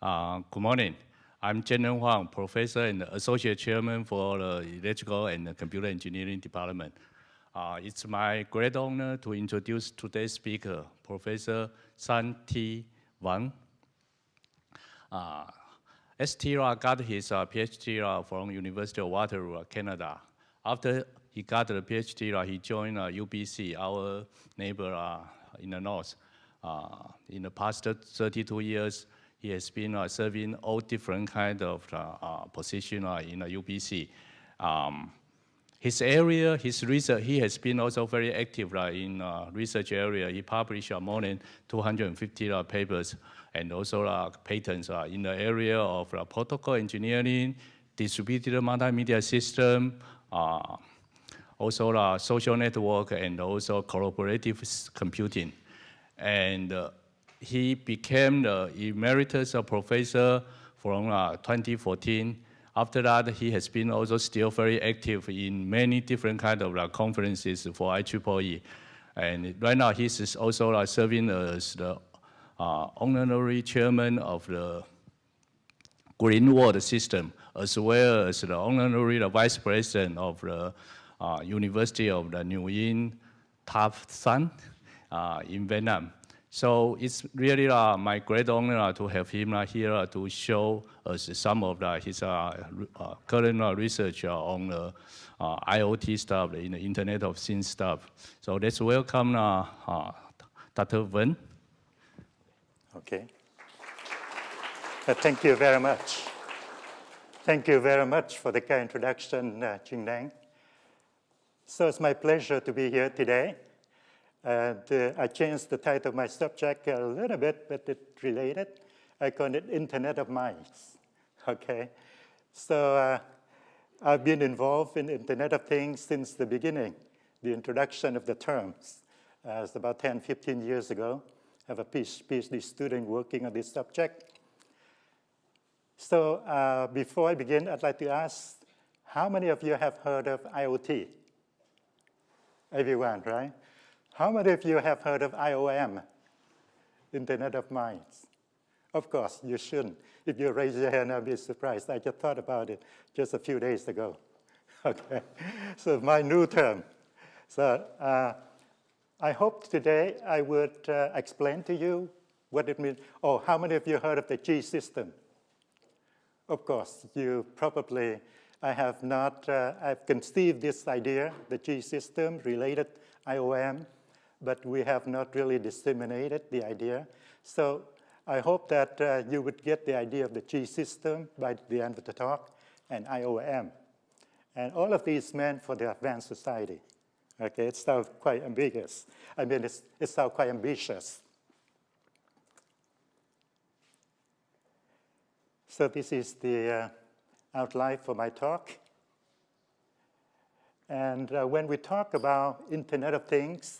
Good morning. I'm Vuong, Professor and Associate Chairman for the Electrical and Computer Engineering Department. It's my great honor to introduce today's speaker, Professor San T. Vuong. S.T. got his PhD from University of Waterloo, Canada. After he got the PhD, he joined UWECE, our neighbor in the north. In the past 32 years, he has been serving all different kinds of positions in UWECE. His area, his research, he has been also very active in research area. He published more than 250 papers and also patents in the area of protocol engineering, distributed multimedia system, also social network, and also collaborative computing. And he became the emeritus professor from 2014. After that, he has been also still very active in many different kinds of conferences for IEEE. And right now, he's also serving as the honorary chairman of the Green World System, as well as the honorary vice president of the University of the Nguyen Thap Son in Vietnam. So it's really my great honor to have him here to show us some of his current research on the IoT stuff, in the Internet of Things stuff. So let's welcome Dr. Vuong. Okay. Thank you very much. Thank you very much for the kind introduction, Jing Nang. So it's my pleasure to be here today. I changed the title of my subject a little bit, but it's related. I call it Internet of Minds, okay? So I've been involved in Internet of Things since the beginning, the introduction of the terms. It's about 10, 15 years ago. I have a PhD student working on this subject. So before I begin, I'd like to ask, how many of you have heard of IoT? Everyone, right? How many of you have heard of IOM, Internet of Minds? Of course, you shouldn't. If you raise your hand, I'll be surprised. I just thought about it just a few days ago. Okay, so my new term. So I hope today I would explain to you what it means. Oh, how many of you heard of the G system? Of course, you probably, I've conceived this idea, the G system related IOM, but we have not really disseminated the idea. So I hope that you would get the idea of the G system by the end of the talk, and IOM. And all of these meant for the advanced society. Okay, it sounds quite ambiguous. I mean, it sounds quite ambitious. So this is the outline for my talk. And when we talk about Internet of Things,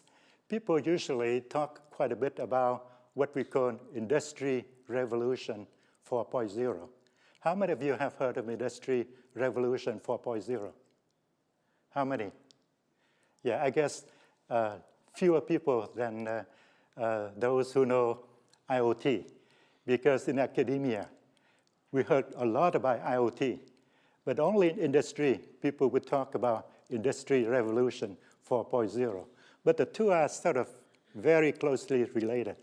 people usually talk quite a bit about what we call Industry Revolution 4.0. How many of you have heard of Industry Revolution 4.0? How many? Yeah, I guess fewer people than those who know IoT, because in academia, we heard a lot about IoT, but only in industry, people would talk about Industry Revolution 4.0. But the two are sort of very closely related.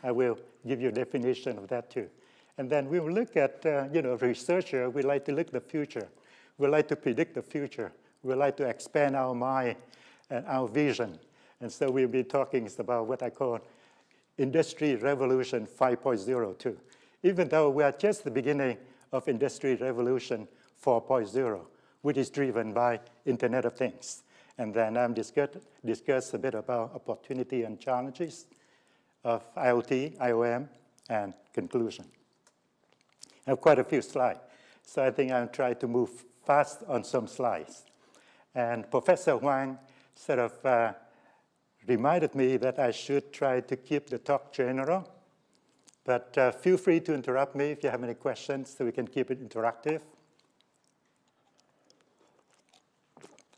I will give you a definition of that too. And then we will look at, researcher, we like to look at the future. We like to predict the future. We like to expand our mind and our vision. And so we'll be talking about what I call Industry Revolution 5.0 too. Even though we are just the beginning of Industry Revolution 4.0, which is driven by Internet of Things. And then I'm discuss a bit about opportunity and challenges of IoT, IOM, and conclusion. I have quite a few slides, so I think I'll try to move fast on some slides. And Professor Vuong sort of reminded me that I should try to keep the talk general, but feel free to interrupt me if you have any questions so we can keep it interactive.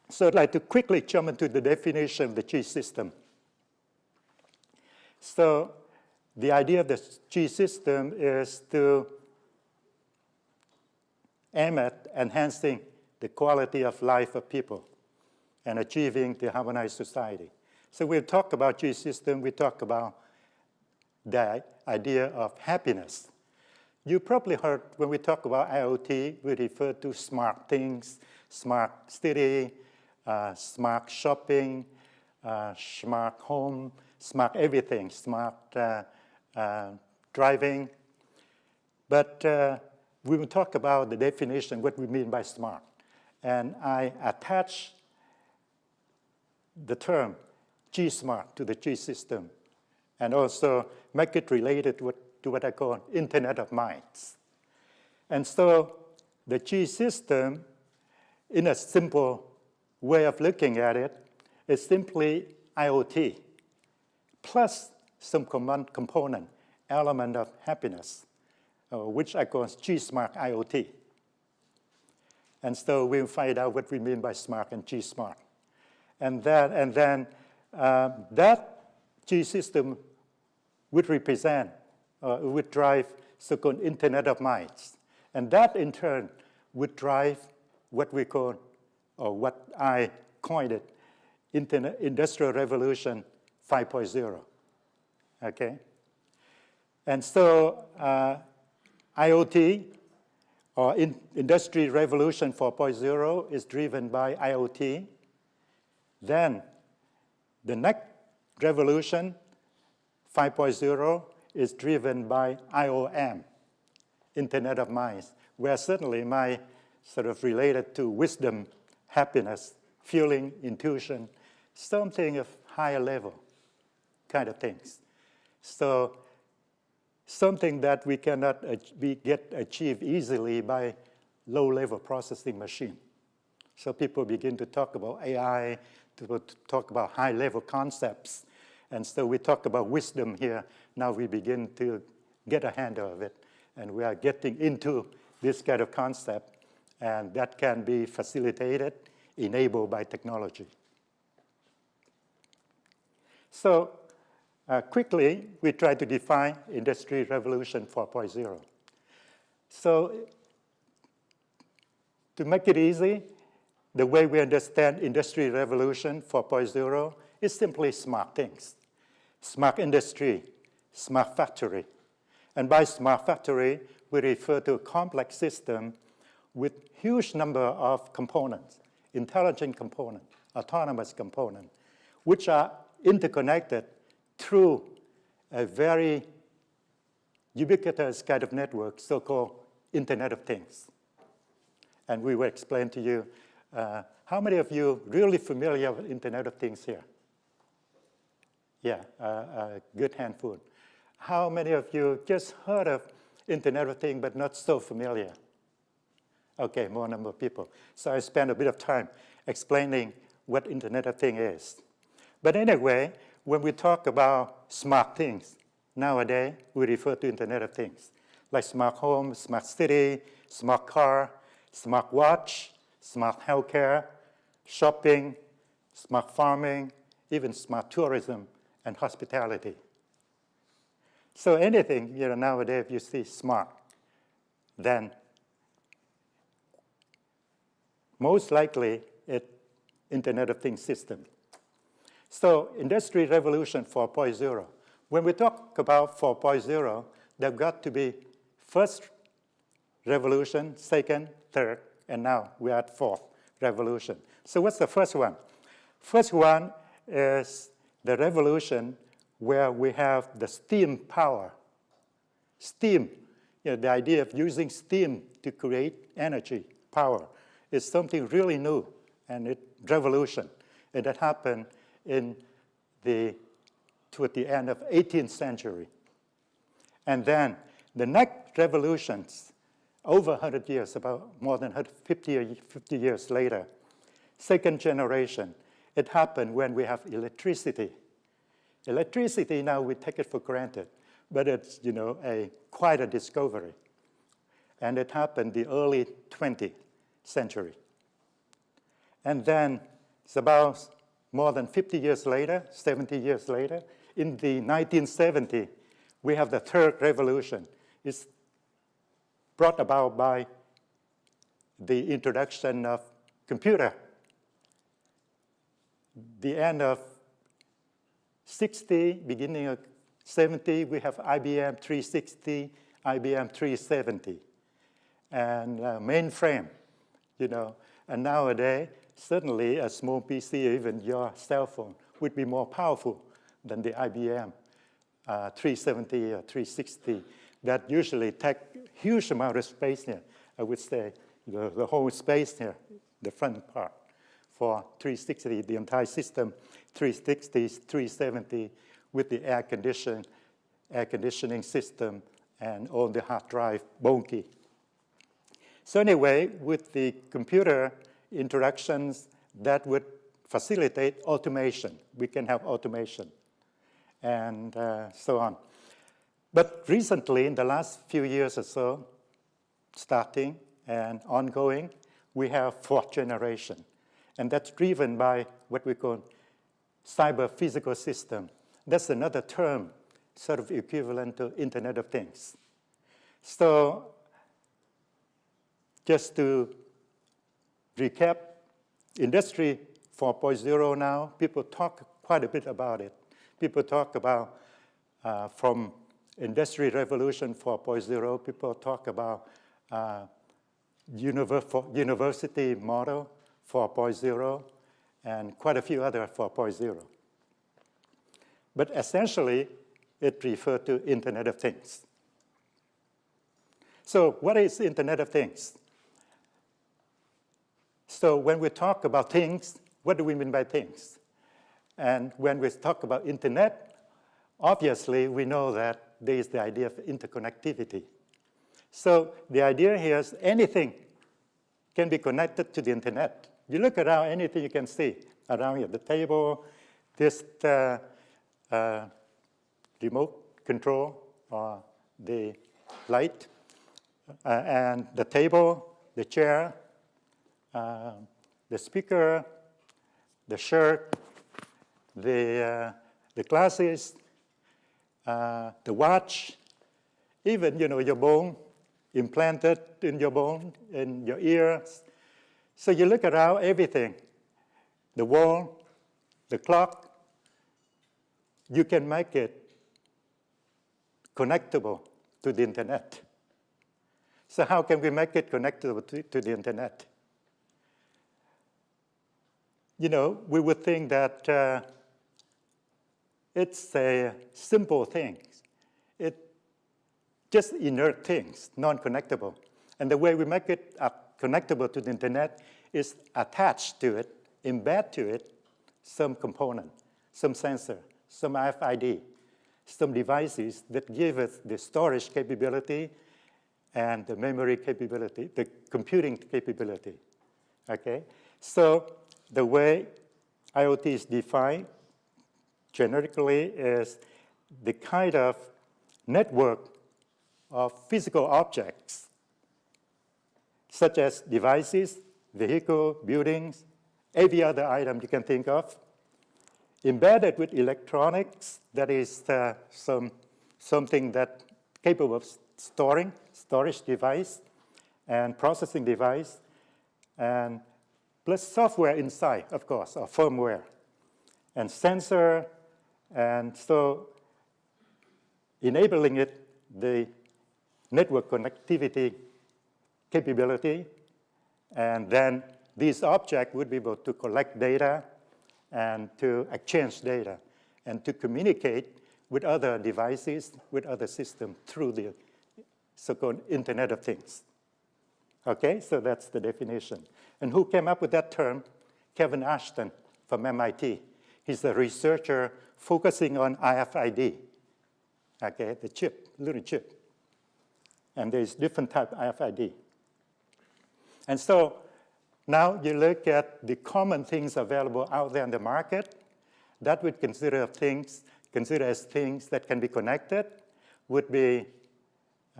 So I'd like to quickly jump into the definition of the G system. So the idea of the G system is to aim at enhancing the quality of life of people and achieving the harmonized society. So we'll talk about G system, we talk about the idea of happiness. You probably heard when we talk about IoT, we refer to smart things, smart city, smart shopping, smart home, smart everything, smart driving. But we will talk about the definition, what we mean by smart. And I attach the term G-smart to the G system, and also make it related to what I call Internet of Minds. And so the G system, in a simple way of looking at it, is simply IoT plus some common component, element of happiness, which I call G-smart IoT. And so we'll find out what we mean by smart and G-smart. And then that G system would represent, would drive so-called Internet of Minds. And that, in turn, would drive what we call, or what I coined it, Industrial Revolution 5.0, okay? And so IoT, or Industry Revolution 4.0, is driven by IoT. Then the next revolution, 5.0, is driven by IOM, Internet of Minds, where certainly my sort of related to wisdom, happiness, feeling, intuition, something of higher level kind of things. So something that we cannot get achieved easily by low-level processing machine. So people begin to talk about AI, to talk about high-level concepts. And so we talk about wisdom here. Now we begin to get a handle of it. And we are getting into this kind of concept. And that can be facilitated, enabled by technology. So quickly, we try to define Industry Revolution 4.0. So to make it easy, the way we understand Industry Revolution 4.0 is simply smart things. Smart industry, smart factory. And by smart factory, we refer to a complex system with huge number of components, intelligent components, autonomous components, which are interconnected through a very ubiquitous kind of network, so-called Internet of Things. And we will explain to you, how many of you really familiar with Internet of Things here? Yeah, a good handful. How many of you just heard of Internet of Things but not so familiar? Okay, more number of people. So I spent a bit of time explaining what Internet of Things is. But anyway, when we talk about smart things, nowadays we refer to Internet of Things, like smart home, smart city, smart car, smart watch, smart healthcare, shopping, smart farming, even smart tourism and hospitality. So anything, nowadays if you see smart, then most likely it's Internet of Things system. So Industry Revolution 4.0. When we talk about 4.0, there've got to be first revolution, second, third, and now we're at fourth revolution. So what's the first one? First one is the revolution where we have the steam power. Steam, the idea of using steam to create energy, power, is something really new, and it's revolution. And that happened toward the end of 18th century. And then the next revolutions, over 100 years, about more than 50 years later, second generation, it happened when we have electricity. Electricity now we take it for granted, but it's quite a discovery. And it happened the early 20th century. And then it's about more than 50 years later, 70 years later, in the 1970s, we have the third revolution. It's brought about by the introduction of computer. The end of 60, beginning of 70, we have IBM 360, IBM 370, and mainframe, you know. And nowadays, certainly a small PC, even your cell phone, would be more powerful than the IBM 370 or 360 that usually take huge amount of space here. I would say the whole space here, the front part. For 360, the entire system, 360, 370, with the air conditioning system and all the hard drive bulky. So anyway, with the computer introductions, that would facilitate automation. We can have automation and so on. But recently, in the last few years or so, starting and ongoing, we have fourth generation. And that's driven by what we call cyber physical system. That's another term, sort of equivalent to Internet of Things. So just to recap, Industry 4.0 now, people talk quite a bit about it. People talk about, from Industry Revolution 4.0, people talk about university model 4.0, and quite a few other 4.0. But essentially, it refers to Internet of Things. So what is Internet of Things? So when we talk about things, what do we mean by things? And when we talk about Internet, obviously, we know that there is the idea of interconnectivity. So the idea here is anything can be connected to the Internet. You look around, anything you can see around here, the table, this remote control, or the light, and the table, the chair, the speaker, the shirt, the glasses, the watch, even, you know, your bone, implanted in your bone, in your ears. So you look around, everything, the wall, the clock, you can make it connectable to the Internet. So how can we make it connectable to the Internet? You know, we would think that it's a simple thing. It's just inert things, non-connectable. And the way we make it connectable to the Internet is attach to it, embed to it some component, some sensor, some RFID, some devices that give us the storage capability and the memory capability, the computing capability, okay? So the way IoT is defined generically is the kind of network of physical objects, such as devices, vehicles, buildings, every other item you can think of, embedded with electronics, that is something that capable of storage device, and processing device, and plus software inside, of course, or firmware, and sensor, and so enabling it the network connectivity capability, and then this object would be able to collect data and to exchange data and to communicate with other devices, with other systems through the so-called Internet of Things. Okay, so that's the definition. And who came up with that term? Kevin Ashton from MIT. He's a researcher focusing on RFID, okay, the chip, little chip. And there's different type of RFID. And so now you look at the common things available out there in the market that would consider as things that can be connected would be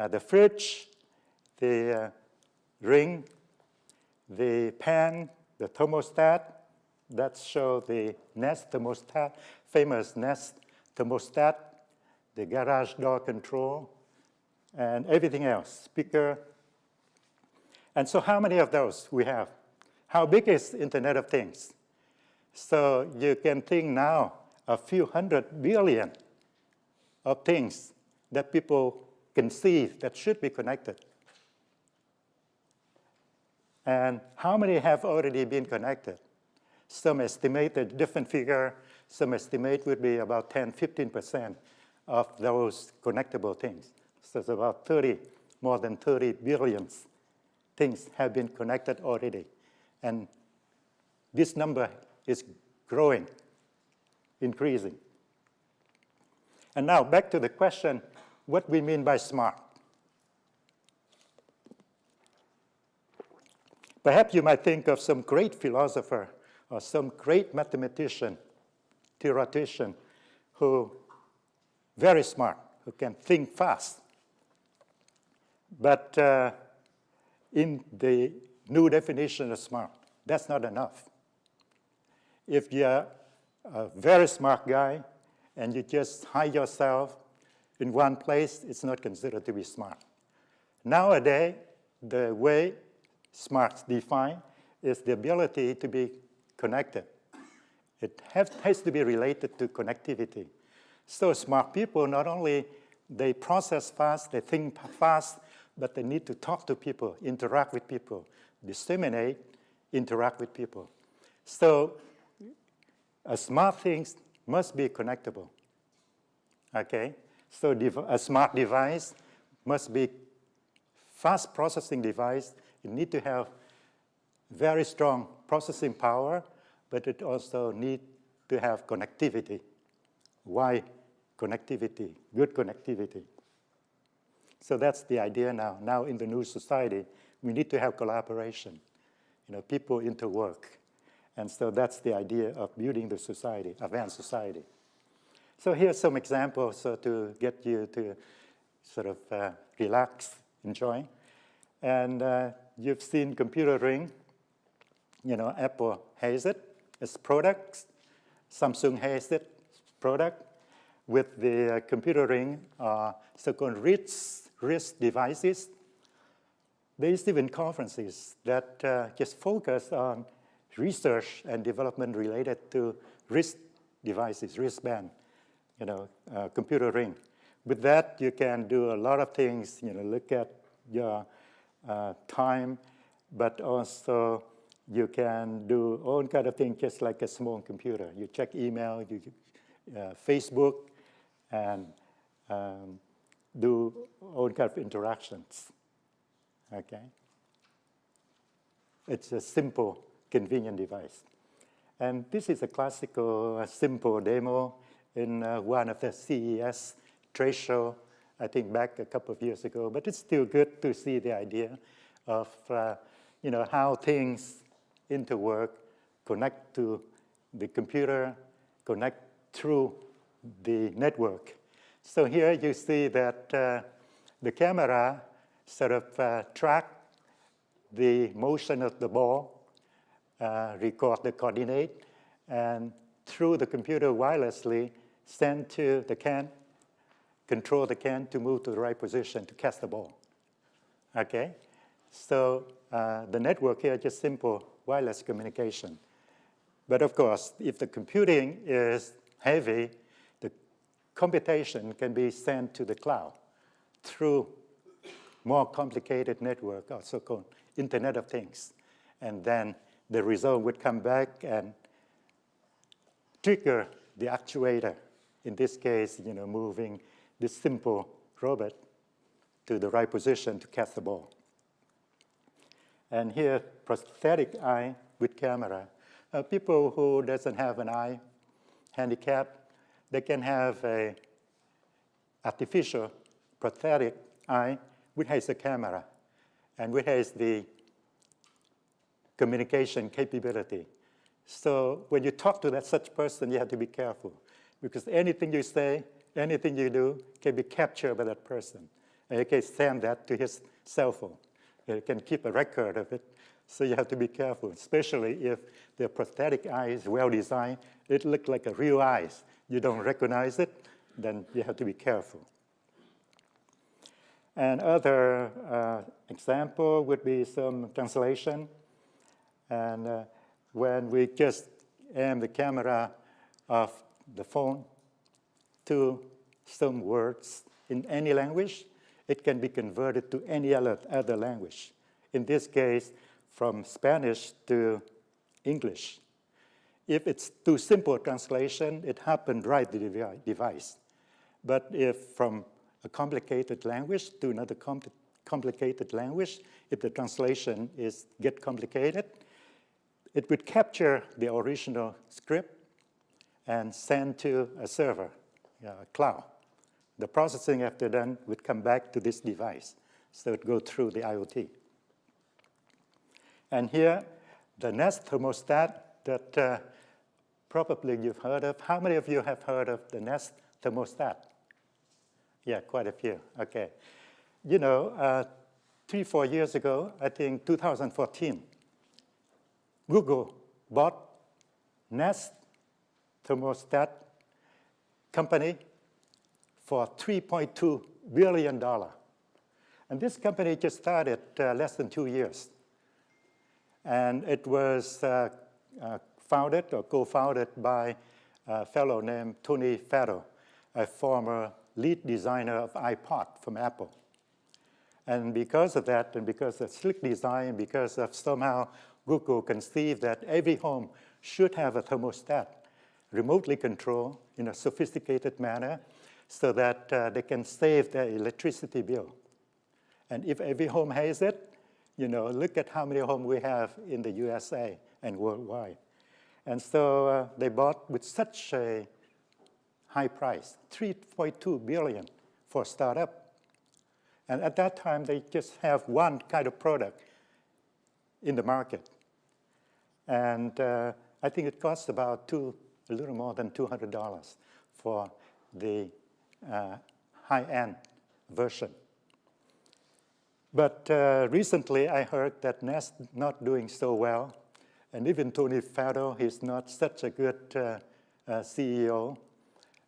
the fridge, the ring, the pan, the thermostat. That shows the Nest thermostat, famous Nest thermostat, the garage door control, and everything else, speaker. And so how many of those we have? How big is Internet of Things? So you can think now a few 100 billion of things that people conceive that should be connected. And how many have already been connected? Some estimate a different figure. Some estimate would be about 10, 15% of those connectable things. So it's about 30, more than 30 billion things have been connected already. And this number is growing, increasing. And now back to the question, what we mean by smart. Perhaps you might think of some great philosopher or some great mathematician, theoretician, who very smart, who can think fast. But in the new definition of smart, that's not enough. If you're a very smart guy and you just hide yourself in one place, it's not considered to be smart. Nowadays, the way smart's defined is the ability to be connected. It has to be related to connectivity. So smart people, not only they process fast, they think fast, but they need to talk to people, interact with people, disseminate, interact with people. So smart things must be connectable, okay? So a smart device must be fast processing device. It needs to have very strong processing power, but it also needs to have connectivity. Why connectivity? Good connectivity. So that's the idea now. Now in the new society, we need to have collaboration. People interwork. And so that's the idea of building the society, advanced society. So here's some examples to get you to sort of relax, enjoy. And you've seen computer ring. Apple has it as products. Samsung has it as product. With the computer ring, so-called wrist devices. There's even conferences that just focus on research and development related to wrist devices, wristband, computer ring. With that, you can do a lot of things, look at your time, but also you can do all kind of things just like a small computer. You check email, you Facebook, and do all kind of interactions, okay? It's a simple, convenient device. And this is a classical, simple demo in one of the CES trade show, I think back a couple of years ago, but it's still good to see the idea of how things interwork, connect to the computer, connect through the network. So here you see that the camera sort of track the motion of the ball, record the coordinate, and through the computer wirelessly send to the can, control the can to move to the right position to catch the ball, okay? So the network here is just simple wireless communication. But of course, if the computing is heavy, the computation can be sent to the cloud through more complicated network, also called Internet of Things. And then the result would come back and trigger the actuator, in this case, moving this simple robot to the right position to catch the ball. And here, prosthetic eye with camera. People who doesn't have an eye handicap, they can have a artificial prosthetic eye which has a camera and which has the communication capability. So when you talk to such person, you have to be careful because anything you say, anything you do can be captured by that person. And you can send that to his cell phone. You can keep a record of it. So you have to be careful, especially if the prosthetic eye is well designed. It looks like a real eye. You don't recognize it, then you have to be careful. And other example would be some translation. And when we just aim the camera of the phone to some words in any language, it can be converted to any other language. In this case, from Spanish to English. If it's too simple translation, it happened right to the device. But if from a complicated language to another complicated language, if the translation get complicated, it would capture the original script and send to a server, a cloud. The processing after done would come back to this device. So it goes through the IoT. And here, the Nest thermostat that probably you've heard of. How many of you have heard of the Nest thermostat? Yeah, quite a few. Okay. You know, 3-4 years ago, I think 2014, Google bought Nest thermostat company for $3.2 billion. And this company just started less than 2 years. And it was founded or co-founded by a fellow named Tony Fadell, a former lead designer of iPod from Apple. And because of that, and because of slick design, because of somehow Google conceived that every home should have a thermostat remotely controlled in a sophisticated manner so that they can save their electricity bill. And if every home has it, you know, look at how many homes we have in the USA and worldwide. And so they bought with such a high price, $3.2 billion for a startup. And at that time, they just have one kind of product in the market. And I think it costs about a little more than $200 for the high-end version. But recently, I heard that Nest not doing so well. And even Tony Fadell, he's not such a good CEO.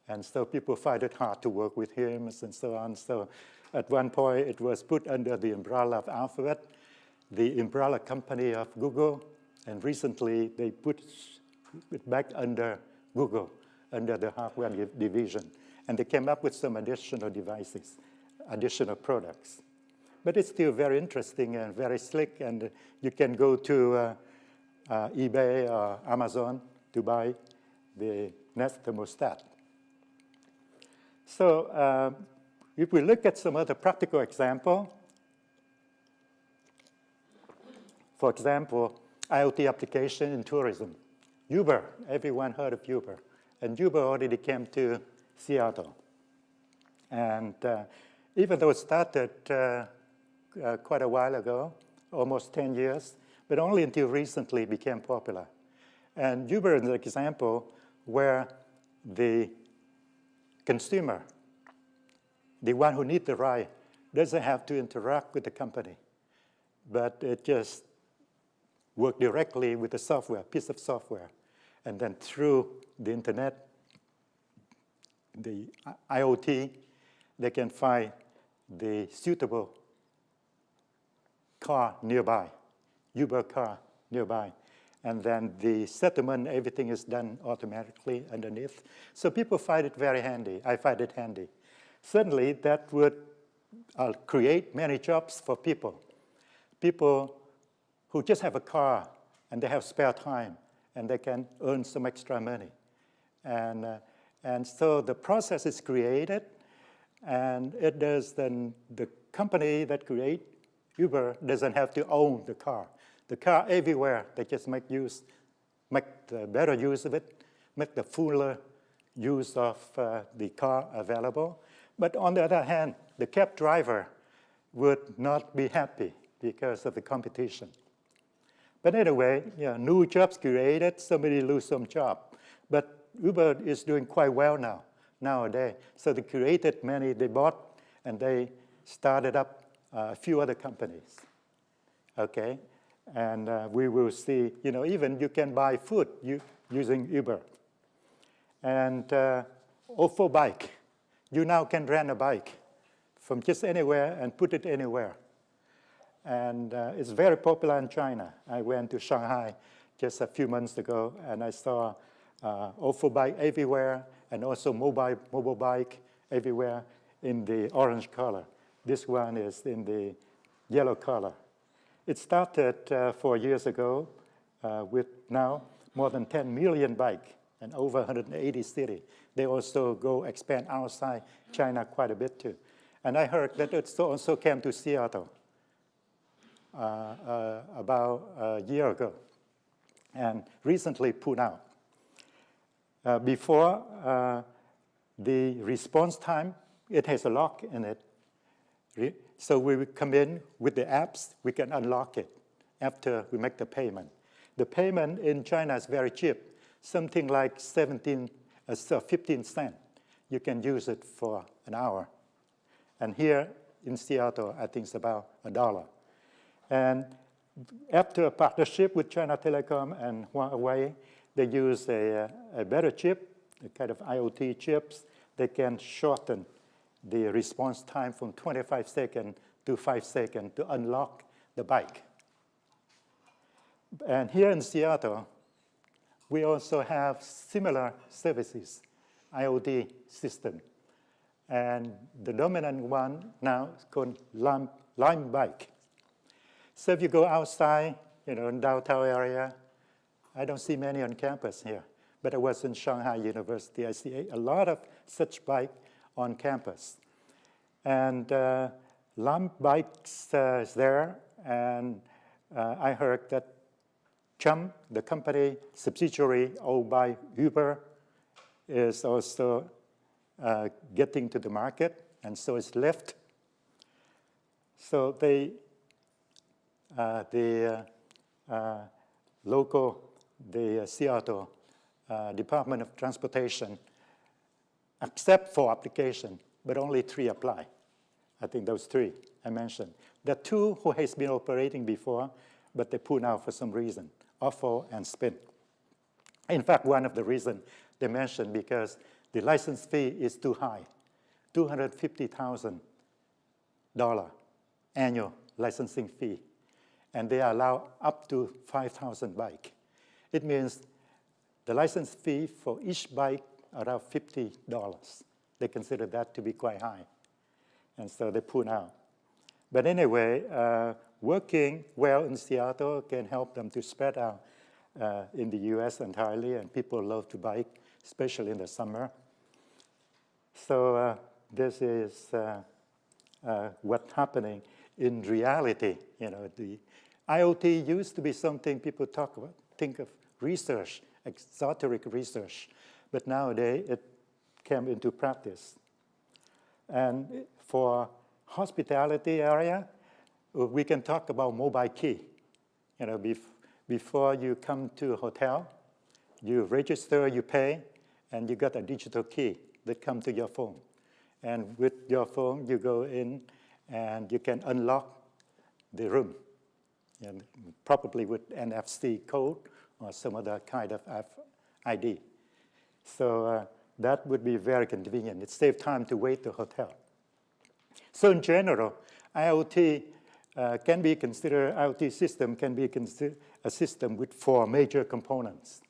And so people find it hard to work with him and so on. So at one point, it was put under the umbrella of Alphabet, the umbrella company of Google. And recently, they put it back under Google, under the hardware division. And they came up with some additional devices, additional products. But it's still very interesting and very slick. And you can go to eBay or Amazon to buy the Nest thermostat. So if we look at some other practical example, for example, IoT application in tourism. Uber, everyone heard of Uber. And Uber already came to Seattle. And even though it started quite a while ago, almost 10 years, but only until recently became popular. And Uber is an example where the consumer, the one who needs the ride, doesn't have to interact with the company, but it just works directly with the software, piece of software. And then through the internet, the IoT, they can find the suitable car nearby, Uber car nearby. And then the settlement, everything is done automatically underneath. So people find it very handy. I find it handy. Certainly, that would create many jobs for people. People who just have a car and they have spare time and they can earn some extra money. And so the process is created, and it does then the company that creates Uber doesn't have to own the car. The car everywhere, they just make the better use of it, make the fuller use of the car available. But on the other hand, the cab driver would not be happy because of the competition. But anyway, new jobs created, somebody lose some job. But Uber is doing quite well nowadays. So they created many, they bought, and they started up a few other companies, okay? And we will see, even you can buy food using Uber. And Ofo bike, you now can rent a bike from just anywhere and put it anywhere. And it's very popular in China. I went to Shanghai just a few months ago, and I saw ofo bike everywhere, and also mobile bike everywhere in the orange color. This one is in the yellow color. It started 4 years ago with now more than 10 million bikes and over 180 cities. They also go expand outside China quite a bit too. And I heard that it also came to Seattle about a year ago, and recently put out. Before the response time, it has a lock in it. So we would come in with the apps, we can unlock it after we make the payment. The payment in China is very cheap, something like 15 cents. You can use it for an hour. And here in Seattle, I think it's about $1. And after a partnership with China Telecom and Huawei, they use a better chip, a kind of IoT chips. They can shorten the response time from 25 seconds to 5 seconds to unlock the bike. And here in Seattle, we also have similar services, IoT system. And the dominant one now is called Lime Bike. So if you go outside, in downtown area, I don't see many on campus here, but I was in Shanghai University. I see a lot of such bike on campus. And Lime Bikes is there, and I heard that Chum, the company subsidiary owned by Uber, is also getting to the market, and so is Lyft. So the Seattle Department of Transportation accept 4 applications, but only 3 apply. I think those 3 I mentioned. There are 2 who has been operating before, but they pull out for some reason, ofo and Spin. In fact, one of the reasons they mentioned because the license fee is too high, $250,000 annual licensing fee, and they allow up to 5,000 bikes. It means the license fee for each bike around $50. They consider that to be quite high, and so they pull out. But anyway, working well in Seattle can help them to spread out in the US entirely, and people love to bike, especially in the summer. So this is what's happening in reality. The IoT used to be something people talk about, think of research, exoteric research, but nowadays it came into practice. And for hospitality area, we can talk about mobile key. Before you come to a hotel, you register, you pay, and you got a digital key that comes to your phone. And with your phone, you go in and you can unlock the room, and probably with NFC code or some other kind of ID. So that would be very convenient. It saves time to wait at the hotel. So in general, IoT system can be considered a system with 4 major components.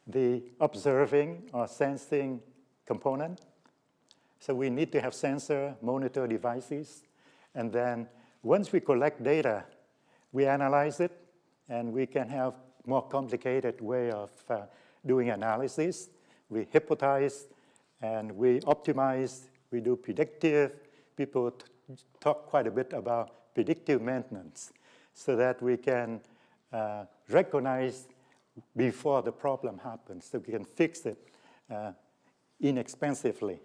The observing or sensing component. So we need to have sensor, monitor devices, and then once we collect data, we analyze it, and we can have more complicated way of doing analysis. We hypothesize, and we optimize, we do predictive. People talk quite a bit about predictive maintenance so that we can recognize before the problem happens, so we can fix it inexpensively.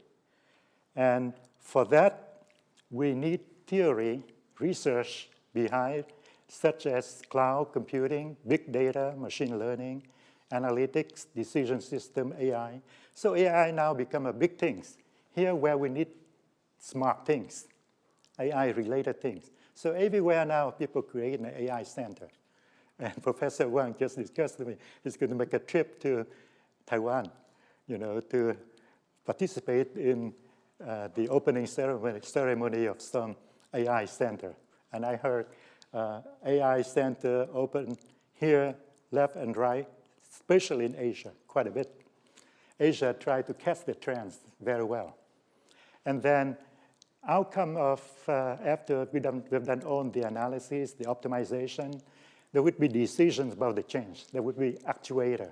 And for that, we need theory, research behind, such as cloud computing, big data, machine learning, analytics, decision system, AI. So AI now become a big thing. Here where we need smart things, AI-related things. So everywhere now, people create an AI center. And Professor Vuong just discussed with me, he's going to make a trip to Taiwan, to participate in the opening ceremony of some AI center. And I heard AI center open here, left and right, especially in Asia, quite a bit. Asia tried to catch the trends very well. And then outcome of, after we've done all the analysis, the optimization, there would be decisions about the change. There would be actuator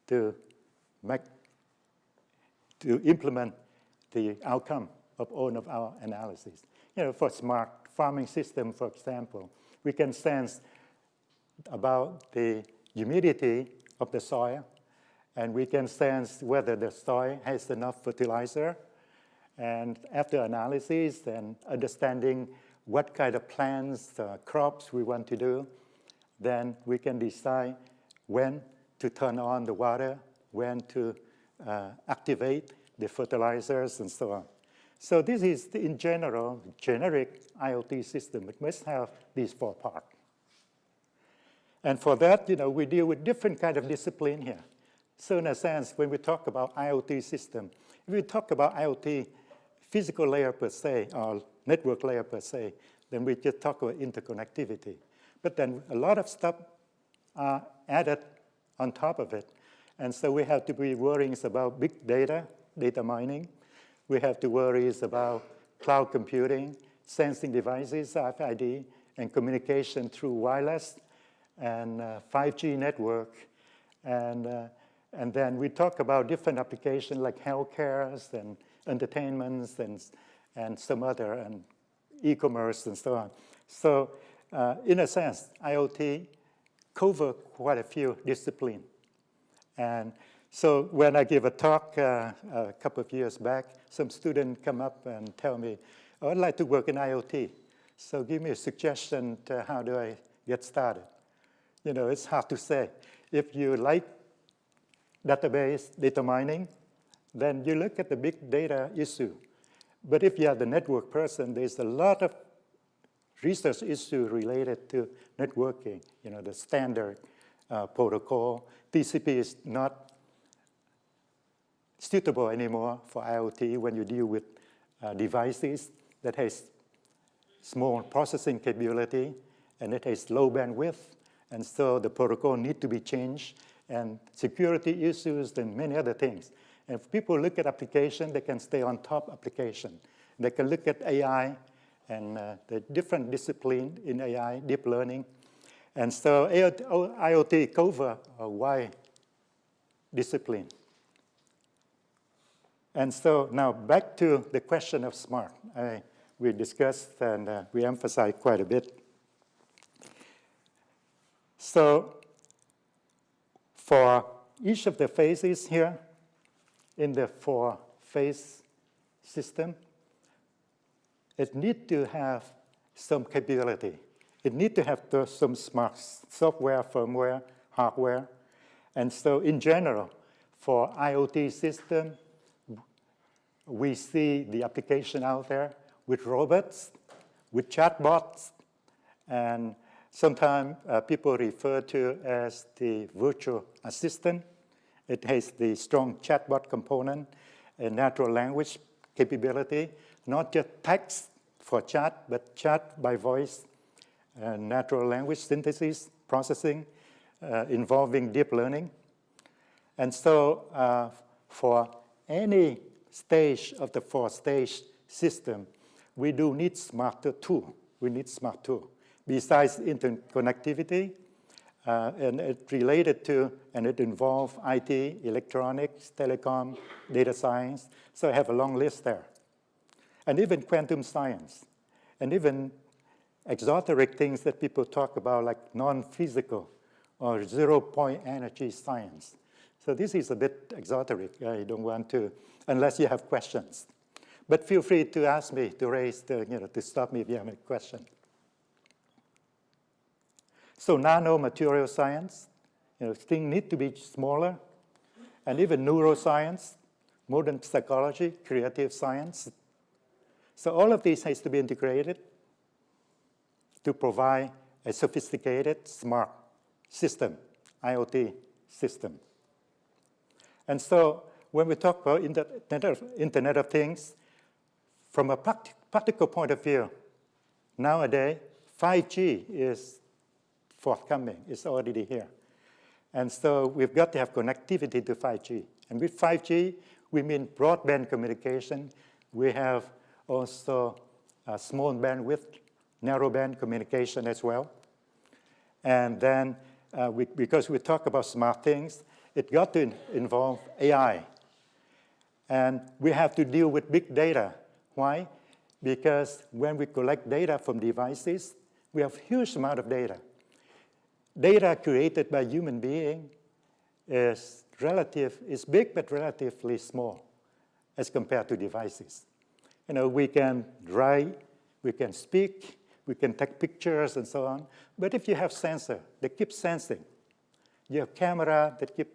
to implement the outcome of all of our analysis. You know, for smart farming system, for example, we can sense about the humidity of the soil, and we can sense whether the soil has enough fertilizer. And after analysis and understanding what kind of plants, crops we want to do, then we can decide when to turn on the water, when to activate the fertilizers, and so on. So this is, in general, generic IoT system. It must have these 4 parts. And for that, you know, we deal with different kind of discipline here. So in a sense, when we talk about IoT system, if we talk about IoT physical layer per se, or network layer per se, then we just talk about interconnectivity. But then a lot of stuff are added on top of it. And so we have to be worrying about big data, data mining. We have to worry about cloud computing, sensing devices, RFID, and communication through wireless, and 5G network. And then we talk about different applications like healthcare and entertainments and some other, and e-commerce and so on. So in a sense, IoT cover quite a few disciplines. And so when I give a talk a couple of years back, some student come up and tell me, oh, I'd like to work in IoT. So give me a suggestion to how do I get started. You know, it's hard to say. If you like database, data mining, then you look at the big data issue. But if you are the network person, there's a lot of research issue related to networking. You know, the standard protocol. TCP is not suitable anymore for IoT when you deal with devices that has small processing capability and it has low bandwidth. And so the protocol need to be changed, and security issues and many other things. And if people look at application, they can stay on top application. They can look at AI and the different discipline in AI, deep learning. And so IoT cover a wide discipline. And so now back to the question of smart. We discussed and we emphasized quite a bit. So for each of the phases here in the 4-phase system, it needs to have some capability. It needs to have some smart software, firmware, hardware. And so in general, for IoT system, we see the application out there with robots, with chatbots, and sometimes people refer to as the virtual assistant. It has the strong chatbot component and natural language capability, not just text for chat, but chat by voice, natural language synthesis, processing, involving deep learning. And so for any stage of the 4-stage system, we do need smarter tool. We need smart tool. Besides interconnectivity, and it related to, and it involved IT, electronics, telecom, data science. So I have a long list there. And even quantum science, and even exoteric things that people talk about like non-physical or zero-point energy science. So this is a bit exoteric. I don't want to, unless you have questions. But feel free to ask me, to raise, to stop me if you have a question. So nanomaterial science, things need to be smaller, and even neuroscience, modern psychology, creative science. So all of these has to be integrated to provide a sophisticated, smart system, IoT system. And so when we talk about Internet of Things, from a practical point of view, nowadays, 5G is forthcoming. It's already here. And so we've got to have connectivity to 5G. And with 5G, we mean broadband communication. We have also small bandwidth, narrowband communication as well. And then, because we talk about smart things, it got to involve AI. And we have to deal with big data. Why? Because when we collect data from devices, we have huge amount of data. Data created by human being is big but relatively small as compared to devices. You know, we can write, we can speak, we can take pictures and so on. But if you have sensor that keep sensing, you have camera that keep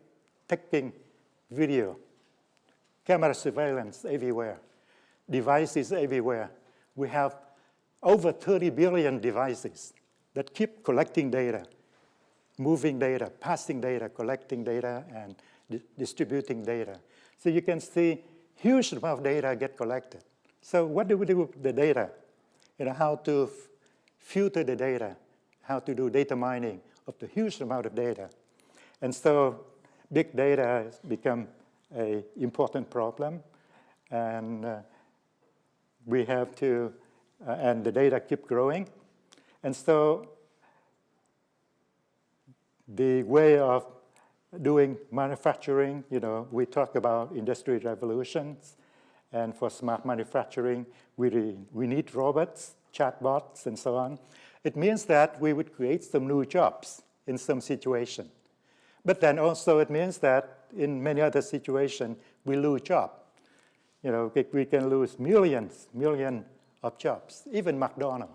taking video, camera surveillance everywhere, devices everywhere. We have over 30 billion devices that keep collecting data, moving data, passing data, collecting data, and distributing data. So you can see huge amount of data get collected. So what do we do with the data? You know, how to filter the data, how to do data mining of the huge amount of data. And so big data has become an important problem. And we have to, and the data keep growing. And so the way of doing manufacturing, you know, we talk about industry revolutions. And for smart manufacturing, we need robots, chatbots, and so on. It means that we would create some new jobs in some situation. But then also it means that in many other situations, we lose jobs. You know, we can lose millions of jobs, even McDonald's.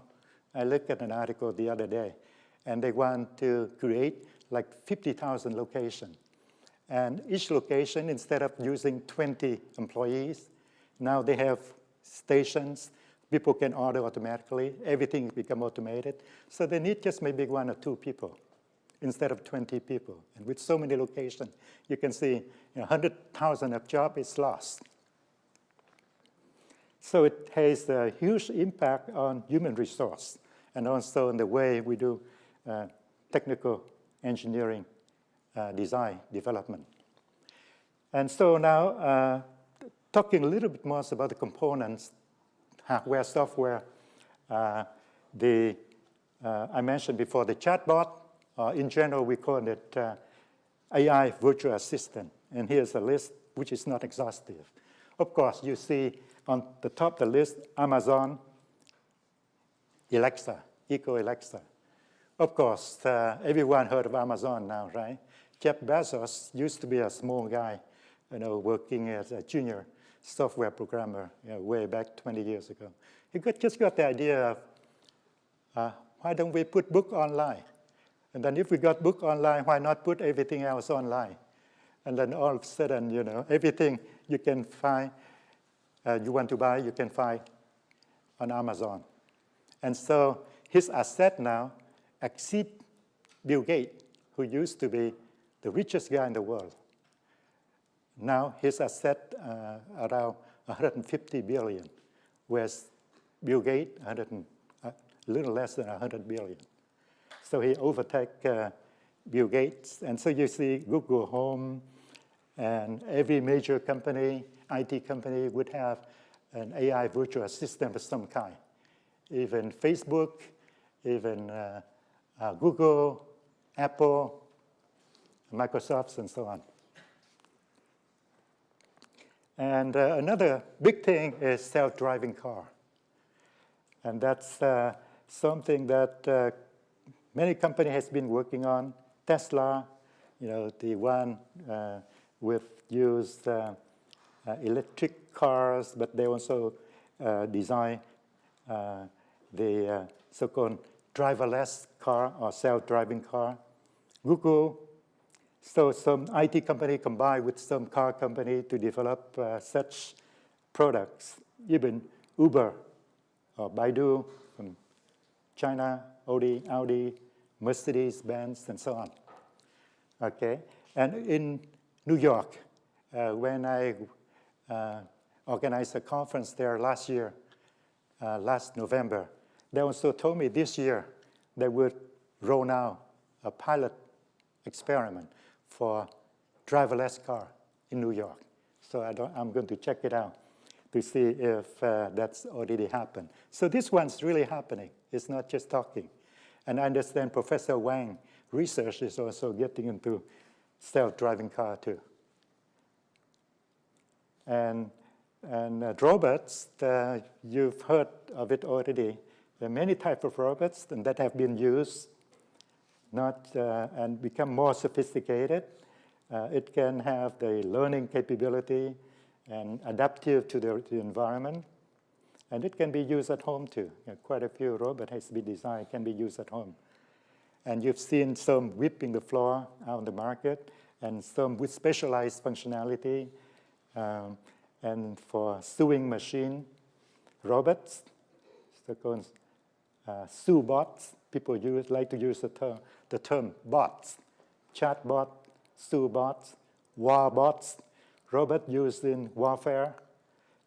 I looked at an article the other day, and they want to create like 50,000 locations. And each location, instead of using 20 employees, now they have stations. People can order automatically. Everything become automated. So they need just maybe 1 or 2 people instead of 20 people. And with so many locations, you can see 100,000 of jobs is lost. So it has a huge impact on human resource and also in the way we do technical engineering, design, development. And so now, talking a little bit more about the components, hardware, software, I mentioned before the chatbot. In general, we call it AI virtual assistant. And here's a list which is not exhaustive. Of course, you see on the top of the list, Amazon, Alexa, Echo Alexa. Of course, everyone heard of Amazon now, right? Jeff Bezos used to be a small guy, you know, working as a junior software programmer, you know, way back 20 years ago. He just got the idea of, why don't we put book online? And then if we got book online, why not put everything else online? And then all of a sudden, you know, everything you can find, you want to buy, you can find on Amazon. And so his asset now exceed Bill Gates, who used to be the richest guy in the world. Now his asset around 150 billion, whereas Bill Gates a little less than 100 billion. So he overtook Bill Gates. And so you see Google Home and every major company, IT company would have an AI virtual assistant of some kind. Even Facebook, even Google, Apple, Microsoft, and so on. And another big thing is self-driving car. And that's something that many companies has been working on. Tesla, you know, the one with used electric cars, but they also design the so-called driverless car or self-driving car. Google, so some IT company combined with some car company to develop such products. Even Uber or Baidu from China, Audi, Mercedes, Benz, and so on. Okay, and in New York, when I organized a conference there last year, last November. They also told me this year they would roll out a pilot experiment for driverless car in New York. So I'm going to check it out to see if that's already happened. So this one's really happening. It's not just talking. And I understand Professor Vuong research is also getting into self-driving car too. And robots, you've heard of it already. There are many types of robots that have been used and become more sophisticated. It can have the learning capability and adaptive to the environment. And it can be used at home too. Quite a few robots has been designed, can be used at home. And you've seen some whipping the floor out on the market, and some with specialized functionality, and for sewing machine robots, so-called sew bots. People like to use the term bots, chatbot, sew bots, war bots, robots used in warfare,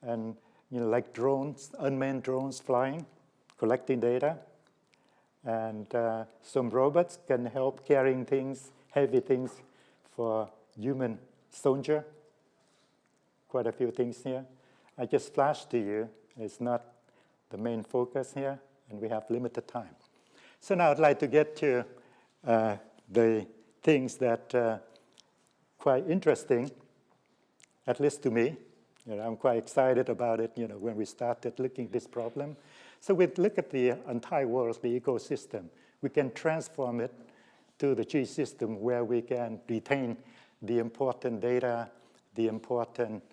and like drones, unmanned drones flying, collecting data. And some robots can help carrying things, heavy things for human soldier. Quite a few things here. I just flashed to you. It's not the main focus here, and we have limited time. So now I'd like to get to the things that are quite interesting, at least to me. I'm quite excited about it, when we started looking at this problem. So we look at the entire world, the ecosystem. We can transform it to the G system where we can retain the important data, the important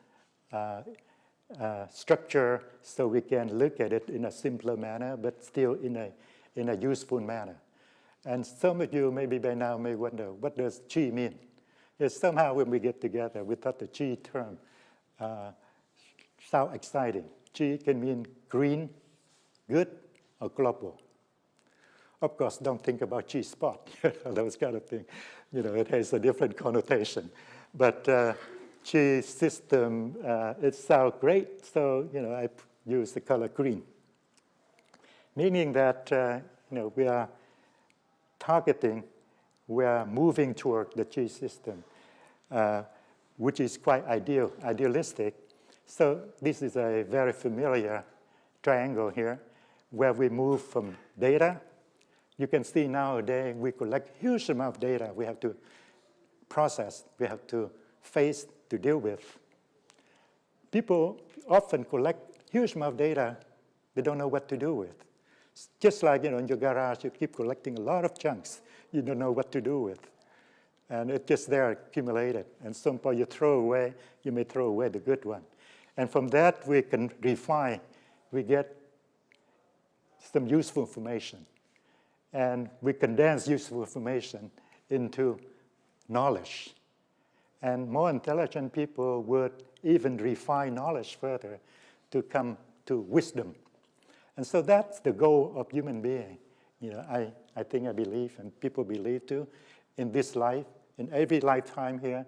structure, so we can look at it in a simpler manner, but still in a useful manner. And some of you maybe by now may wonder, what does G mean? Yes, somehow when we get together, we thought the G term sound exciting. G can mean green, good, or global. Of course, don't think about G-spot, those kind of things. It has a different connotation. But G system, it sounds great, so I use the color green. Meaning that we are targeting, we are moving toward the G system, which is quite idealistic. So this is a very familiar triangle here, where we move from data. You can see nowadays we collect huge amount of data we have to process, we have to face, to deal with. People often collect huge amount of data they don't know what to do with. Just like in your garage, you keep collecting a lot of chunks you don't know what to do with. And it's just there accumulated. And some point you throw away, you may throw away the good one. And from that, we can refine. We get some useful information. And we condense useful information into knowledge. And more intelligent people would even refine knowledge further to come to wisdom. And so that's the goal of human being. I think I believe, and people believe too, in this life, in every lifetime here,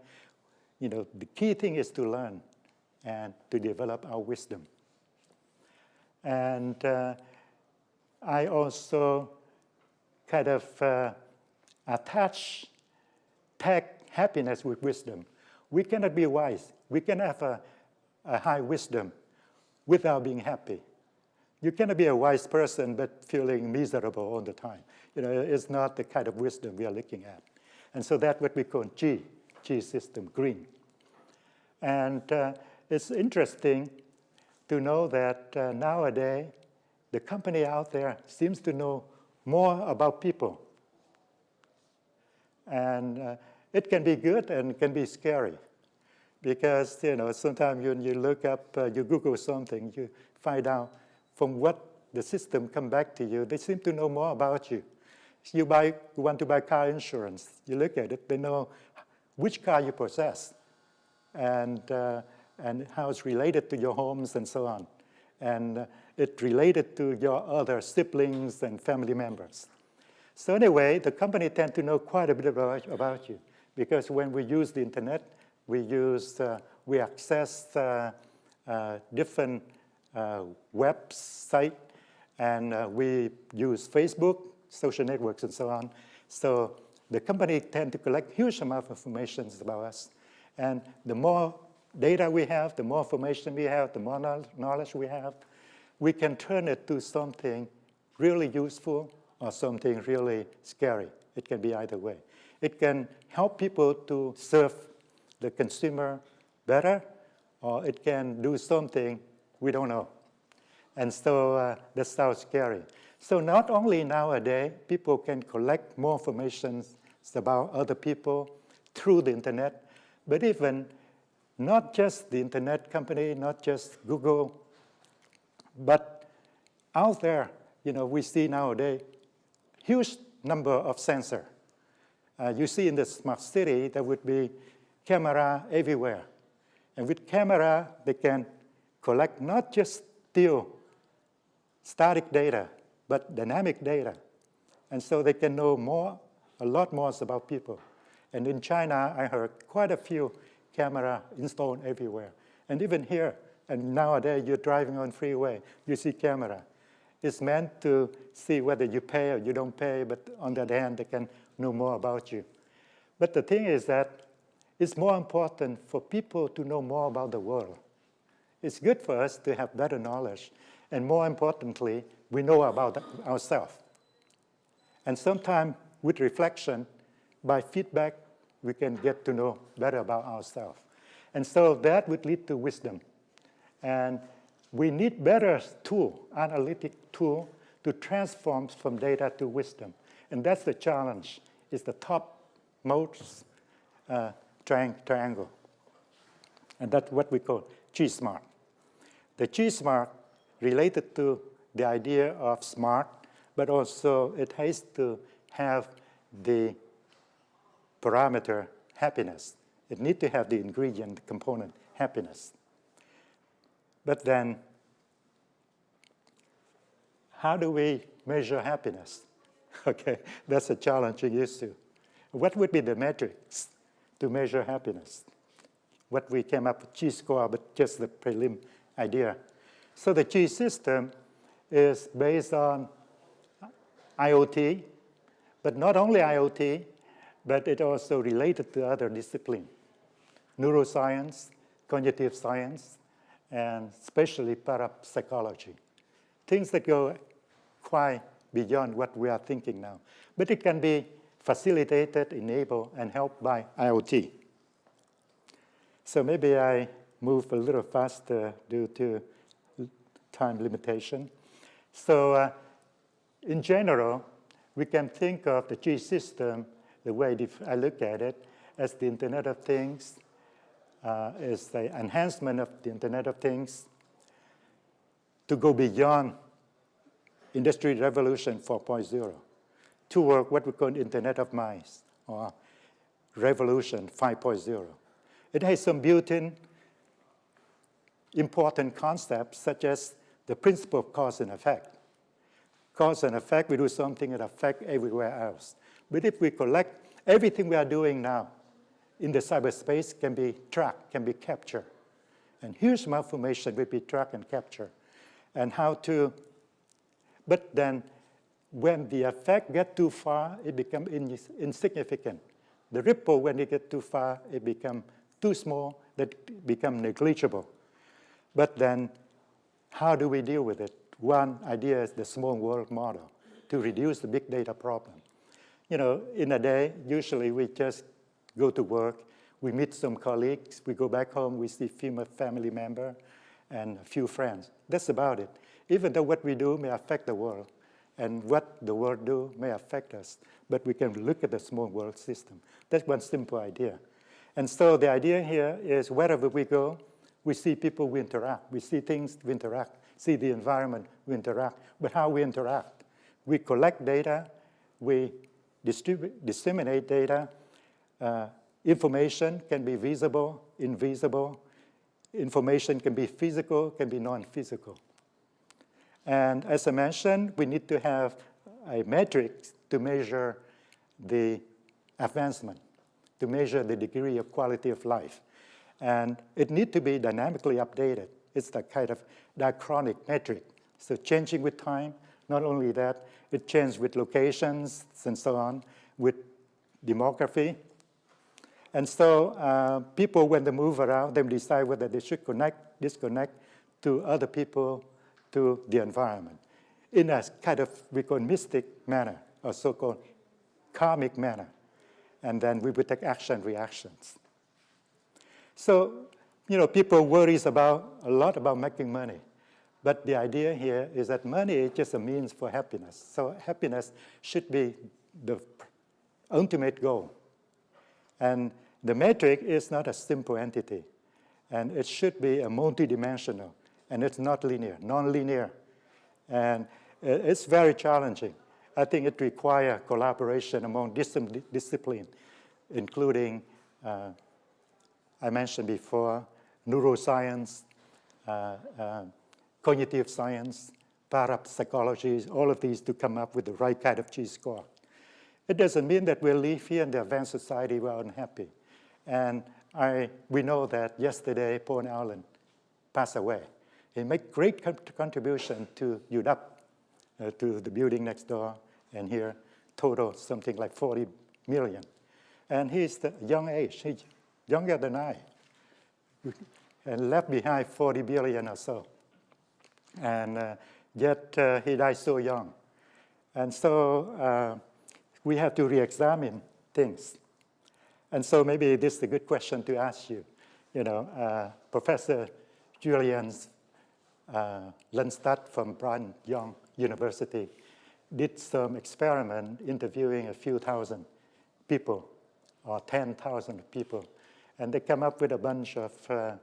the key thing is to learn and to develop our wisdom. And I also kind of tag happiness with wisdom. We cannot be wise. We can have a high wisdom without being happy. You cannot be a wise person but feeling miserable all the time. It's not the kind of wisdom we are looking at. And so that's what we call G system, green. And it's interesting to know that nowadays, the company out there seems to know more about people. And it can be good and it can be scary. Because, sometimes when you look up, you Google something, you find out from what the system come back to you, they seem to know more about you. You want to buy car insurance, you look at it, they know which car you possess and how it's related to your homes and so on. And it's related to your other siblings and family members. So anyway, the company tend to know quite a bit about you, because when we use the internet, we access different website, and we use Facebook, social networks, and so on. So the company tend to collect huge amount of information about us. And the more data we have, the more information we have, the more knowledge we have, we can turn it to something really useful or something really scary. It can be either way. It can help people to serve the consumer better, or it can do something we don't know. And so that sounds scary. So not only nowadays, people can collect more information about other people through the internet, but even not just the internet company, not just Google, but out there, we see nowadays huge number of sensors. You see in the smart city, there would be camera everywhere. And with camera, they can collect not just still static data, but dynamic data. And so they can know a lot more about people. And in China, I heard quite a few cameras installed everywhere. And even here, and nowadays you're driving on freeway, you see camera. It's meant to see whether you pay or you don't pay, but on the other hand, they can know more about you. But the thing is that it's more important for people to know more about the world. It's good for us to have better knowledge. And more importantly, we know about ourselves. And sometimes with reflection, by feedback, we can get to know better about ourselves. And so that would lead to wisdom. And we need better tool, analytic tool, to transform from data to wisdom. And that's the challenge. It's the topmost triangle. And that's what we call G-SMART. The G-SMART related to the idea of smart, but also it has to have the parameter happiness. It needs to have the ingredient component happiness. But then, how do we measure happiness? Okay, that's a challenging issue. What would be the metrics to measure happiness? What we came up with G-score, but just the prelim idea. So the G system is based on IoT, but not only IoT, but it also related to other disciplines, neuroscience, cognitive science, and especially parapsychology, things that go quite beyond what we are thinking now. But it can be facilitated, enabled, and helped by IoT. So maybe I move a little faster due to time limitation. So in general, we can think of the G system, the way I look at it, as the Internet of Things, is the enhancement of the Internet of Things to go beyond Industry Revolution 4.0 toward what we call Internet of Minds, or Revolution 5.0. It has some built-in important concepts, such as the principle of cause and effect. Cause and effect, we do something that affects everywhere else. But if we collect everything we are doing now in the cyberspace can be tracked, can be captured. And huge amount of information will be tracked and captured. And how to, but then when the effect gets too far, it becomes insignificant. The ripple, when it gets too far, it becomes too small, that it becomes negligible. But then how do we deal with it? One idea is the small world model to reduce the big data problem. In a day, usually we just go to work, we meet some colleagues, we go back home, we see a family member and a few friends. That's about it. Even though what we do may affect the world, and what the world do may affect us, but we can look at the small world system. That's one simple idea. And so the idea here is wherever we go, we see people, we interact. We see things, we interact. See the environment, we interact. But how we interact? We collect data, we disseminate data. Information can be visible, invisible. Information can be physical, can be non-physical. And as I mentioned, we need to have a metric to measure the advancement, to measure the degree of quality of life. And it needs to be dynamically updated. It's the kind of diachronic metric. So changing with time, not only that, it changes with locations and so on, with demography. And so people, when they move around, they decide whether they should connect, disconnect to other people, to the environment, in a kind of, we call mystic manner, or so-called karmic manner. And then we would take action, reactions. So, people worry a lot about making money. But the idea here is that money is just a means for happiness. So happiness should be the ultimate goal. And the metric is not a simple entity. And it should be a multidimensional. And it's not linear, non-linear. And it's very challenging. I think it requires collaboration among disciplines, including, I mentioned before, neuroscience, cognitive science, parapsychology, all of these to come up with the right kind of G-score. It doesn't mean that we'll live here in the advanced society we're unhappy. And we know that yesterday Paul Allen passed away. He made great contribution to UW, to the building next door, and here total something like 40 million. And he's the young age, he's younger than I, and left behind 40 billion or so. And yet he died so young. And so we have to re-examine things. And so maybe this is a good question to ask you. Professor Julian Lundstad from Brigham Young University did some experiment interviewing a few thousand people, or 10,000 people. And they come up with a bunch of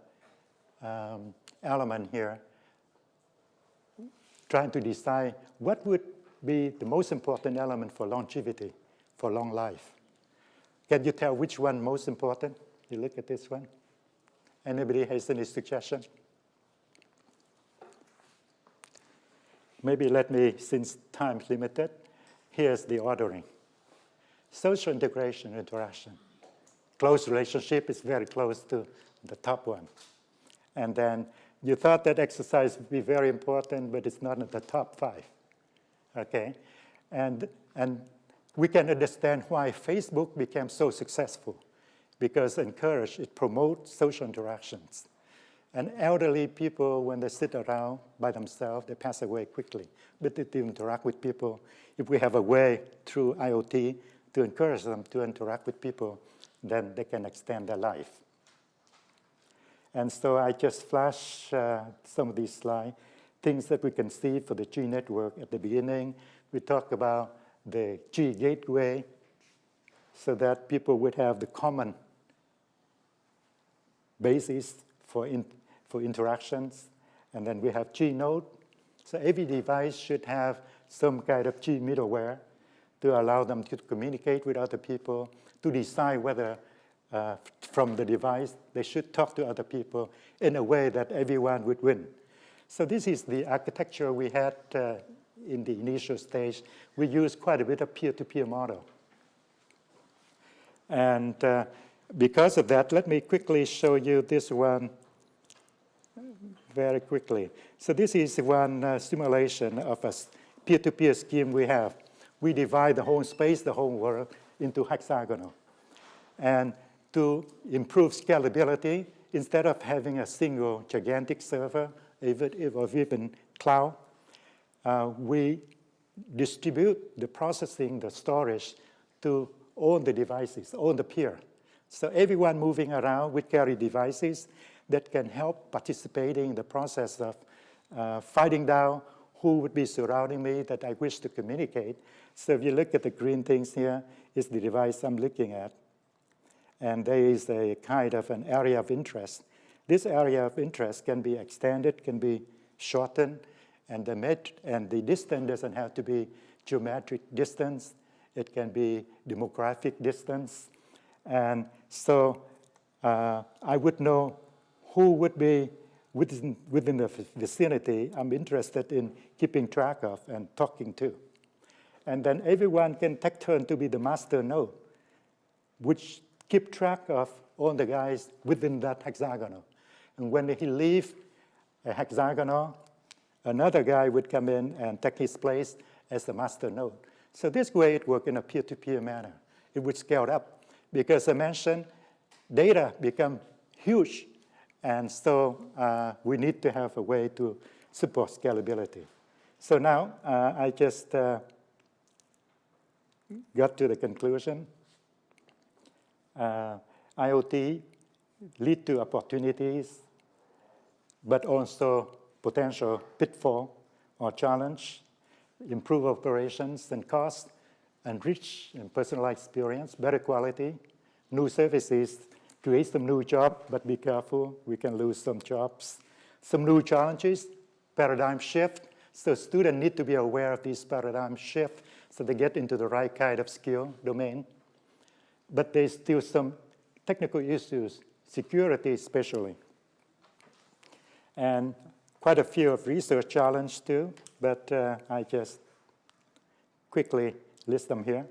elements here, trying to decide what would be the most important element for longevity, for long life. Can you tell which one most important? You look at this one. Anybody has any suggestion? Maybe let me, since time's limited, here's the ordering. Social integration, interaction. Close relationship is very close to the top one. And then you thought that exercise would be very important, but it's not in the top 5. Okay? And we can understand why Facebook became so successful, because it promotes social interactions. And elderly people, when they sit around by themselves, they pass away quickly. But if they interact with people, if we have a way through IoT to encourage them to interact with people, then they can extend their life. And so I just flash some of these slides, things that we can see for the G network at the beginning. We talk about the G gateway so that people would have the common basis for interactions. And then we have G node. So every device should have some kind of G middleware to allow them to communicate with other people, to decide whether from the device they should talk to other people in a way that everyone would win. So this is the architecture we had in the initial stage. We used quite a bit of peer-to-peer model. And because of that, let me quickly show you this one very quickly. So this is one simulation of a peer-to-peer scheme we have. We divide the whole space, the whole world, into hexagonal. And to improve scalability, instead of having a single gigantic server, or even cloud, we distribute the processing, the storage, to all the devices, all the peer. So everyone moving around would carry devices that can help participating in the process of finding down who would be surrounding me that I wish to communicate. So if you look at the green things here, is the device I'm looking at. And there is a kind of an area of interest. This area of interest can be extended, can be shortened, and the distance doesn't have to be geometric distance. It can be demographic distance. And so I would know who would be within the vicinity I'm interested in keeping track of and talking to. And then everyone can take turn to be the master node, which keep track of all the guys within that hexagonal. And when he leaves, a hexagonal, another guy would come in and take his place as the master node. So this way it worked in a peer-to-peer manner. It would scale up because I mentioned data become huge, and so we need to have a way to support scalability. So now I just got to the conclusion. IoT lead to opportunities, but also potential pitfall or challenge, improve operations and cost, enrich and personalized experience, better quality, new services, create some new jobs, but be careful, we can lose some jobs. Some new challenges, paradigm shift. So students need to be aware of this paradigm shift so they get into the right kind of skill domain. But there's still some technical issues, security especially. And quite a few of research challenges too, but I just quickly list them here.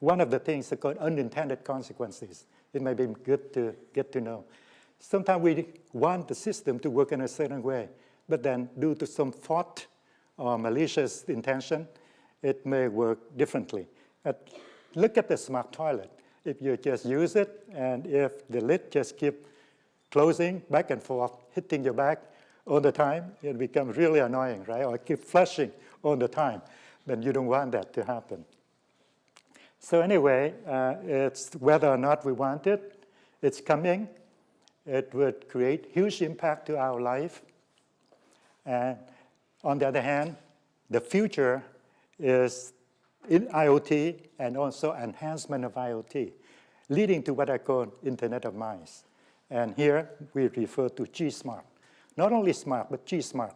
One of the things are called unintended consequences. It may be good to get to know. Sometimes we want the system to work in a certain way, but then due to some fault or malicious intention, it may work differently. Look at the smart toilet. If you just use it, and if the lid just keep closing back and forth, hitting your back all the time, it becomes really annoying, right? Or keep flushing all the time, then you don't want that to happen. So anyway, it's whether or not we want it, it's coming. It would create huge impact to our life. And on the other hand, the future is in IoT and also enhancement of IoT, leading to what I call Internet of Minds. And here we refer to G-Smart. Not only smart, but G-Smart.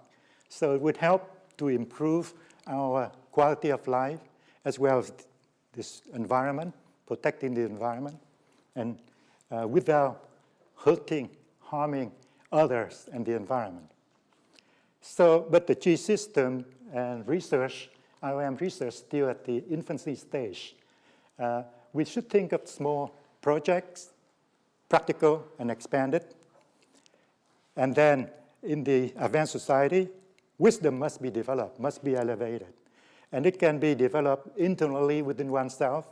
So it would help to improve our quality of life as well as this environment, protecting the environment, and without hurting, harming others and the environment. So, but the G system and research, IOM research, still at the infancy stage. We should think of small projects, practical and expanded. And then in the advanced society, wisdom must be developed, must be elevated. And it can be developed internally within oneself,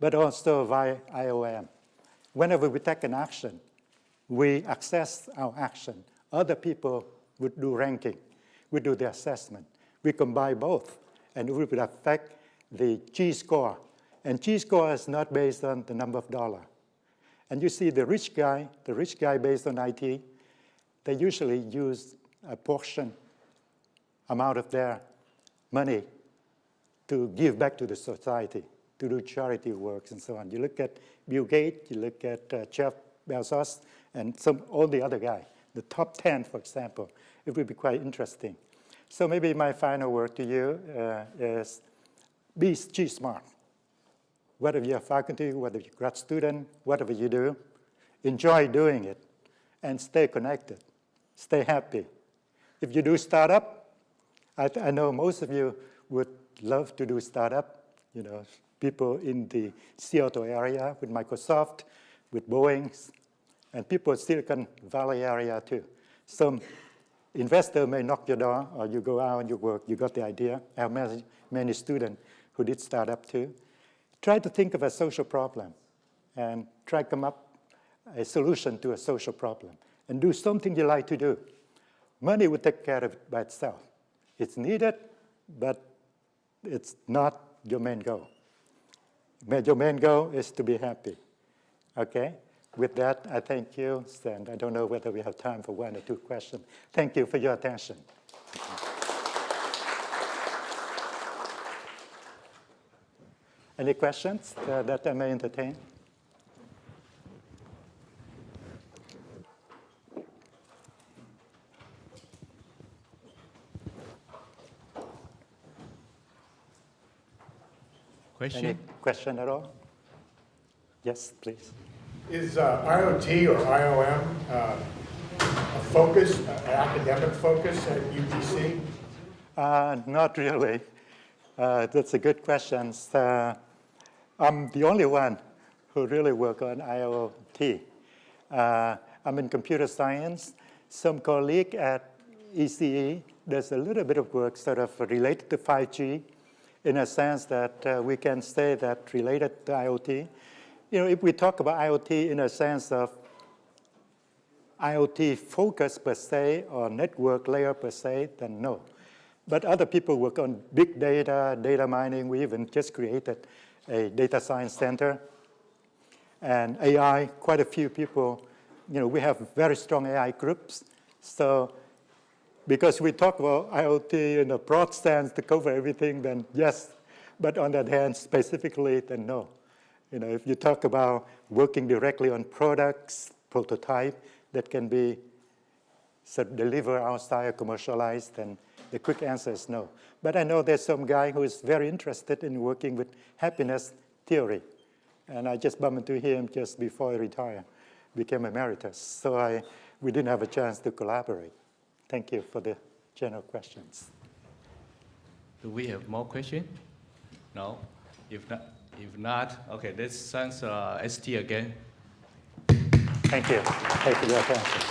but also via IOM. Whenever we take an action, we assess our action. Other people would do ranking, would do the assessment. We combine both, and it would affect the G-score. And G-score is not based on the number of dollars. And you see the rich guy based on IT, they usually use a portion amount of their money to give back to the society, to do charity works and so on. You look at Bill Gates, you look at Jeff Bezos, and all the other guys. The top 10, for example, it would be quite interesting. So maybe my final word to you is be G-smart. Whether you're a faculty, whether you're a grad student, whatever you do, enjoy doing it and stay connected, stay happy. If you do startup, I know most of you would love to do startup, you know, people in the Seattle area with Microsoft, with Boeing, and people in Silicon Valley area too. Some investor may knock your door, or you go out and you work, you got the idea. I have many students who did startup too. Try to think of a social problem and try to come up a solution to a social problem and do something you like to do. Money will take care of it by itself. It's needed, but it's not your main goal. Your main goal is to be happy, okay? With that, I thank you, and I don't know whether we have time for one or two questions. Thank you for your attention. Any questions that I may entertain? Question? Any question at all? Yes, please. Is IoT or IOM a focus, an academic focus at UBC? Not really. That's a good question. I'm the only one who really work on IoT. I'm in computer science, Some colleague at ECE does a little bit of work sort of related to 5G in a sense that we can say that related to IoT. You know, if we talk about IoT in a sense of IoT focus per se or network layer per se, then no. But other people work on big data, data mining. We even just created a data science center. And AI, quite a few people, you know, we have very strong AI groups. So because we talk about IoT in a broad sense to cover everything, then yes. But on the other hand, specifically, then no. You know, if you talk about working directly on products, prototype, that can be delivered outside or commercialized, then the quick answer is no. But I know there's some guy who is very interested in working with happiness theory. And I just bumped into him just before I retired, became emeritus. So we didn't have a chance to collaborate. Thank you for the general questions. Do we have more questions? No? If not, okay, let's thank ST again. Thank you. Thank you for your attention.